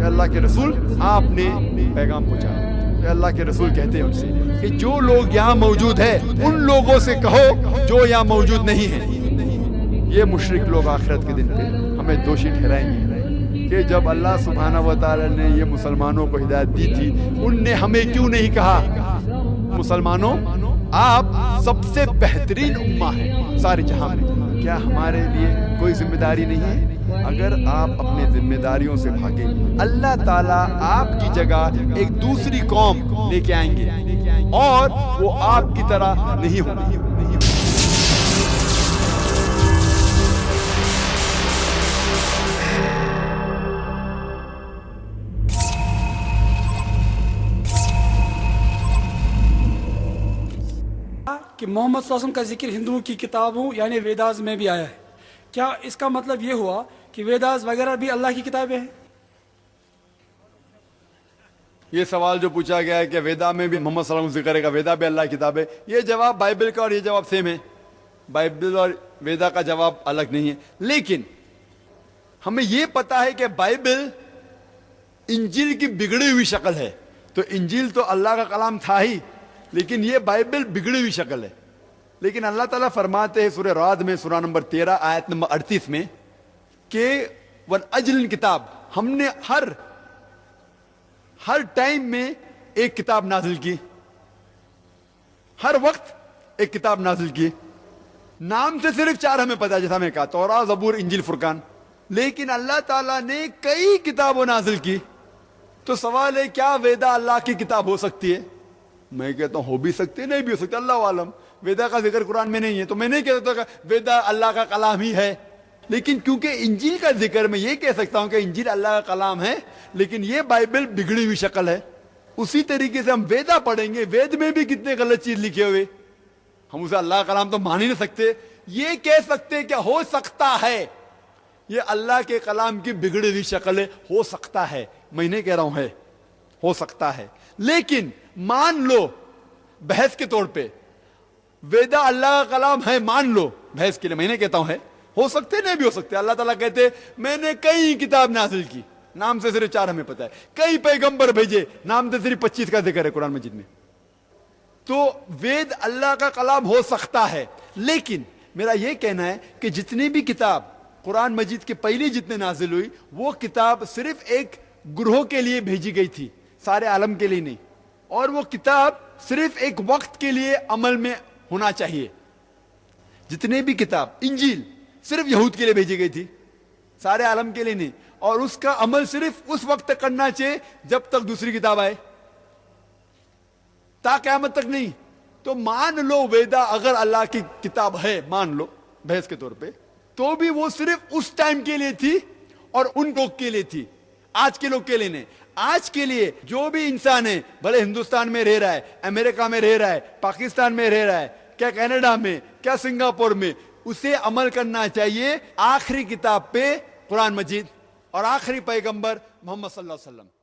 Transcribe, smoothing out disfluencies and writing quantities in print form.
अल्लाह के रसूल आपने पैगाम पहुंचाया। अल्लाह के रसूल कहते हैं उनसे कि जो लोग यहाँ मौजूद है उन लोगों से कहो जो यहाँ मौजूद नहीं है। ये मुशरिक लोग आखिरत के दिन पे हमें दोषी ठहराएंगे कि जब अल्लाह सुब्हाना व तआला ने ये मुसलमानों को हिदायत दी थी, उनने हमें क्यों नहीं कहा मुसलमानों आप सबसे बेहतरीन उम्मा है सारे जहां में, क्या हमारे लिए कोई जिम्मेदारी नहीं है? अगर आप अपने जिम्मेदारियों से भागे, अल्लाह ताला आपकी जगह एक दूसरी कौम लेके आएंगे और वो आपकी तरह नहीं होगी। कि मोहम्मद सल्लल्लाहु अलैहि वसल्लम का जिक्र हिंदुओं की किताबों यानी वेदास में भी आया है। क्या इसका मतलब ये हुआ कि वेदास वगैरह भी अल्लाह की किताबें हैं? ये सवाल जो पूछा गया है कि वेदा में भी मोहम्मद सल्लल्लाहु अलैहि वसल्लम जिक्र है, वेदा भी अल्लाह की किताब है, ये जवाब बाइबल का और ये जवाब सेम है। बाइबल और वेदा का जवाब अलग नहीं है, लेकिन हमें ये पता है कि बाइबल इंजील की बिगड़ी हुई शक्ल है। तो इंजील तो अल्लाह का कलाम था ही, लेकिन ये बाइबल बिगड़ी हुई शक्ल है। लेकिन अल्लाह ताला फरमाते हैं सूरह राद में सूरह नंबर 13 आयत नंबर 38 में कि वन अजलिन किताब, हमने हर टाइम में एक किताब नाजिल की, हर वक्त एक किताब नाजिल की। नाम से सिर्फ 4 हमें पता है, जैसा मैं कहा तौरा ज़बूर इंजील फुरकान, लेकिन अल्लाह ताला ने कई किताबों नाजिल की। तो सवाल है क्या वेदा अल्लाह की किताब हो सकती है? मैं कहता हूं हो भी सकती है, नहीं भी हो सकती, अल्लाह आलम। वेदा का जिक्र कुरान में नहीं है तो मैं नहीं कहता कि वेदा अल्लाह का कलाम ही है। लेकिन क्योंकि इंजील का जिक्र मैं ये कह सकता हूं कि इंजील अल्लाह का कलाम है, लेकिन ये बाइबल बिगड़ी हुई शक्ल है। उसी तरीके से हम वेदा पढ़ेंगे, वेद में भी कितने गलत चीज लिखे हुए, हम उसे अल्लाह का कलाम तो मान ही नहीं सकते। ये कह सकते क्या हो सकता है ये अल्लाह के कलाम की बिगड़ी हुई शक्ल है, हो सकता है, मैं नहीं कह रहा हूं है, हो सकता है। लेकिन मान लो बहस के तौर पे वेदा अल्लाह का कलाम है, मान लो बहस के लिए, मैं नहीं कहता हूं है, हो सकते नहीं भी हो सकते। अल्लाह ताला कहते मैंने कई किताब नाजिल की, नाम से सिर्फ 4 हमें पता है, कई पैगंबर भेजे, नाम से सिर्फ 25 का जिक्र है कुरान मजीद में। तो वेद अल्लाह का कलाम हो सकता है, लेकिन मेरा यह कहना है कि जितनी भी किताब कुरान मजीद के पहले जितने नाजिल हुई, वो किताब सिर्फ एक ग्रोह के लिए भेजी गई थी, सारे आलम के लिए नहीं। और वो किताब सिर्फ एक वक्त के लिए अमल में होना चाहिए। जितने भी किताब इंजील सिर्फ यहूद के लिए भेजी गई थी, सारे आलम के लिए नहीं, और उसका अमल सिर्फ उस वक्त तक करना चाहिए जब तक दूसरी किताब आए, ता क़यामत तक नहीं। तो मान लो वेदा अगर अल्लाह की किताब है, मान लो बहस के तौर पे, तो भी वो सिर्फ उस टाइम के लिए थी और उन लोग के लिए थी, आज के लोग के लिए नहीं। आज के लिए जो भी इंसान है, भले हिंदुस्तान में रह रहा है, अमेरिका में रह रहा है, पाकिस्तान में रह रहा है, क्या कनाडा में, क्या सिंगापुर में, उसे अमल करना चाहिए आखिरी किताब पे कुरान मजीद और आखिरी पैगंबर मोहम्मद सल्लल्लाहु अलैहि वसल्लम।